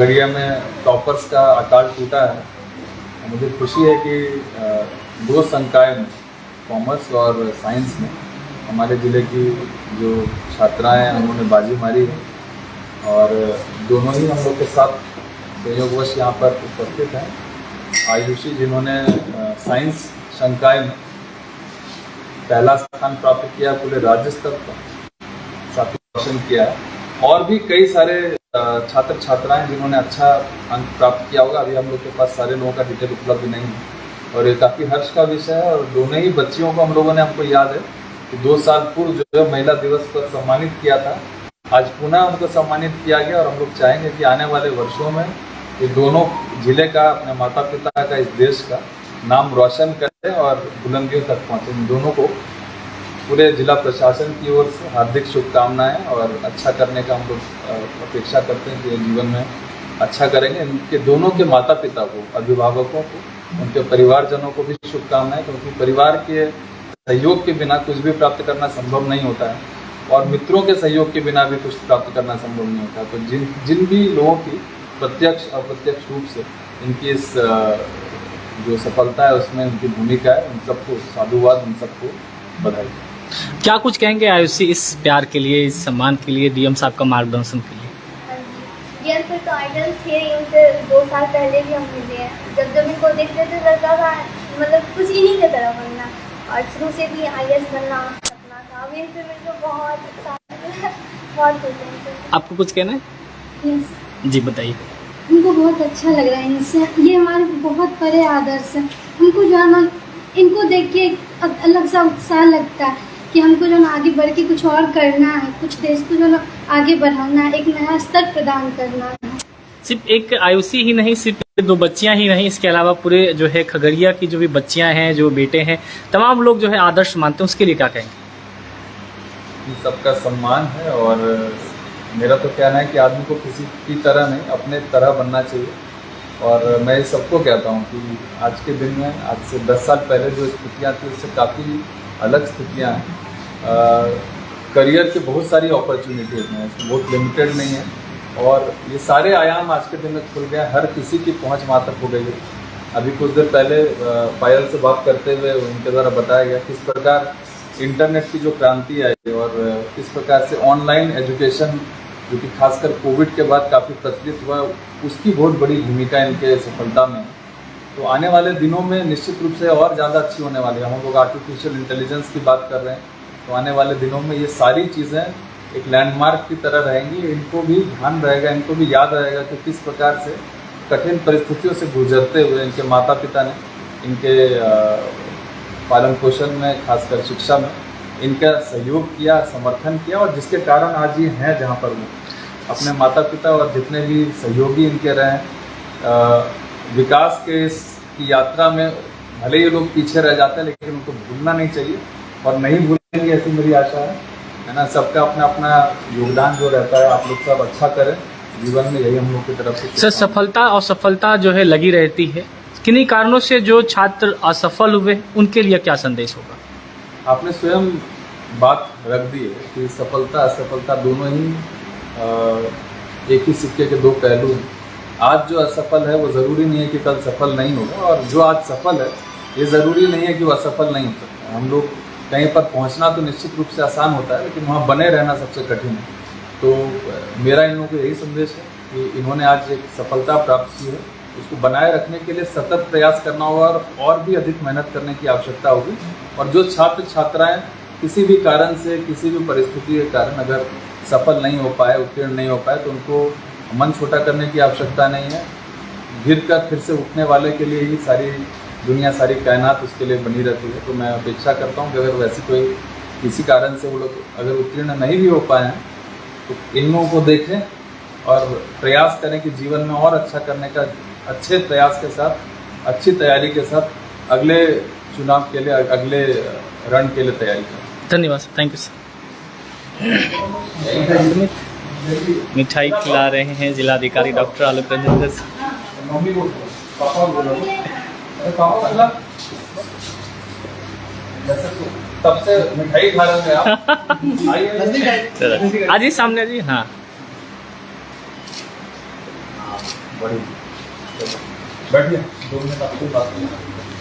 खगड़िया में टॉपर्स का अकाल टूटा है। मुझे खुशी है कि दो संकाय में, कॉमर्स और साइंस में, हमारे ज़िले की जो छात्राएं हैं उन्होंने बाजी मारी है और दोनों ही हम लोग के साथ संयोगवश यहाँ पर उपस्थित हैं। आयुषी जिन्होंने साइंस संकाय में पहला स्थान प्राप्त किया, पूरे राज्य स्तर पर साथ रोशन किया है, और भी कई सारे छात्र छात्राएं जिन्होंने अच्छा अंक प्राप्त किया होगा। अभी हम लोग के पास सारे लोगों का डिटेल उपलब्ध नहीं है और ये काफ़ी हर्ष का विषय है। और दोनों ही बच्चियों को हम लोगों ने, हमको याद है कि 2 साल पूर्व जो है महिला दिवस पर सम्मानित किया था, आज पुनः उनको सम्मानित किया गया और हम लोग चाहेंगे कि आने वाले वर्षों में ये दोनों जिले का, अपने माता पिता का, इस देश का नाम रोशन करें और बुलंदियों तक पहुँचे। इन दोनों को पूरे जिला प्रशासन की ओर से हार्दिक शुभकामनाएं और अच्छा करने का हम लोग अपेक्षा करते हैं कि जीवन में अच्छा करेंगे। इनके दोनों के माता पिता को, अभिभावकों को, उनके परिवारजनों को भी शुभकामनाएं, क्योंकि परिवार के सहयोग के बिना कुछ भी प्राप्त करना संभव नहीं होता है और मित्रों के सहयोग के बिना भी कुछ प्राप्त करना संभव नहीं होता। तो जिन भी लोगों की प्रत्यक्ष अप्रत्यक्ष रूप से इनकी इस जो सफलता है उसमें उनकी भूमिका है, उन सबको साधुवाद, उन सबको बधाई। क्या कुछ कहेंगे आयुषी इस प्यार के लिए, इस सम्मान के लिए, डीएम साहब का मार्गदर्शन के लिए? डीएम सर तो आइडल थे ही, उनसे 2 साल पहले भी हम मिले हैं। जब इनको देखते थे लगता था मतलब कुछ इन्हीं की तरह बनना, और शुरू से भी IAS बनना सपना था। अभी इनसे मिलकर बहुत अच्छा, बहुत खुश है। आपको कुछ कहना है? जी बताइए। हमको बहुत अच्छा लग रहा है इनसे, ये हमारे बहुत बड़े आदर्श हैं। हमको जो है ना, इनको देख के अलग सा उत्साह लगता है कि हमको जो है ना आगे बढ़ के कुछ और करना है, कुछ देश को जो है ना आगे बढ़ाना है, एक नया स्तर प्रदान करना है। सिर्फ एक आयुषी ही नहीं, सिर्फ 2 बच्चियां ही नहीं, इसके अलावा पूरे जो है खगड़िया की जो भी बच्चियां हैं, जो बेटे हैं, तमाम लोग जो है आदर्श मानते हैं, उसके लिए क्या कहेंगे? सबका सम्मान है और मेरा तो कहना है कि आदमी को किसी की तरह नहीं, अपने तरह बनना चाहिए। और मैं सबको कहता हूँ कि आज के दिन में, आज से 10 साल पहले जो स्थितियाँ थी उससे काफ़ी अलग स्थितियाँ हैं। करियर की बहुत सारी अपॉर्चुनिटीज़ हैं, बहुत लिमिटेड नहीं है और ये सारे आयाम आज के दिन में खुल गया, हर किसी की पहुँच वहाँ तक हो गई है। अभी कुछ देर पहले पायल से बात करते हुए उनके द्वारा बताया गया किस प्रकार इंटरनेट की जो क्रांति आई और किस प्रकार से ऑनलाइन एजुकेशन, जो कि खासकर कोविड के बाद काफ़ी प्रचलित हुआ, उसकी बहुत बड़ी भूमिका इनके सफलता में। तो आने वाले दिनों में निश्चित रूप से और ज़्यादा अच्छी होने वाली है। हम लोग आर्टिफिशियल इंटेलिजेंस की बात कर रहे हैं, तो आने वाले दिनों में ये सारी चीज़ें एक लैंडमार्क की तरह रहेंगी। इनको भी ध्यान रहेगा, इनको भी याद रहेगा कि किस प्रकार से कठिन परिस्थितियों से गुजरते हुए इनके माता पिता ने इनके पालन पोषण में, खासकर शिक्षा में, इनका सहयोग किया, समर्थन किया और जिसके कारण आज ये हैं जहाँ पर वो अपने माता पिता और जितने भी सहयोगी इनके रहे। विकास के इस की यात्रा में भले ही लोग पीछे रह जाते हैं, लेकिन उनको भूलना नहीं चाहिए और नहीं भूलेंगे ऐसी मेरी आशा है ना। सबका अपना अपना योगदान जो रहता है, आप लोग सब अच्छा करें जीवन में, यही हम लोग की तरफ से। सर, सफलता और सफलता जो है लगी रहती है, किन्हीं कारणों से जो छात्र असफल हुए उनके लिए क्या संदेश होगा? आपने स्वयं बात रख दी है कि सफलता असफलता दोनों ही एक ही सिक्के के 2 पहलू हैं। आज जो असफल है वो ज़रूरी नहीं है कि कल सफल नहीं होगा, और जो आज सफल है ये ज़रूरी नहीं है कि वो असफल नहीं हो सकता। हम लोग कहीं पर पहुंचना तो निश्चित रूप से आसान होता है, लेकिन वहाँ बने रहना सबसे कठिन है। तो मेरा इन लोगों को यही संदेश है कि इन्होंने आज एक सफलता प्राप्त की है, उसको बनाए रखने के लिए सतत प्रयास करना होगा और भी अधिक मेहनत करने की आवश्यकता होगी। और जो छात्र छात्राएँ किसी भी कारण से, किसी भी परिस्थिति के कारण अगर सफल नहीं हो पाए, उत्तीर्ण नहीं हो पाए, तो उनको मन छोटा करने की आवश्यकता नहीं है। गिर कर फिर से उठने वाले के लिए ही सारी दुनिया, सारी कायनात उसके लिए बनी रहती है। तो मैं अपेक्षा करता हूँ कि अगर वैसी कोई किसी कारण से वो लोग अगर उत्तीर्ण नहीं भी हो पाए हैं, तो इन लोगों को देखें और प्रयास करें कि जीवन में और अच्छा करने का, अच्छे प्रयास के साथ, अच्छी तैयारी के साथ अगले चुनाव के लिए, अगले रण के लिए तैयारी करें। धन्यवाद सर, थैंक यू सर। मिठाई खिला रहे हैं जिलाधिकारी डॉक्टर आलोक रंजन सर। तब से मिठाई खा रहे हैं आप। आज ही सामने जी। हाँ, बढ़ेगी। चलो बैठिए, 2 मिनट आपसे बात करें।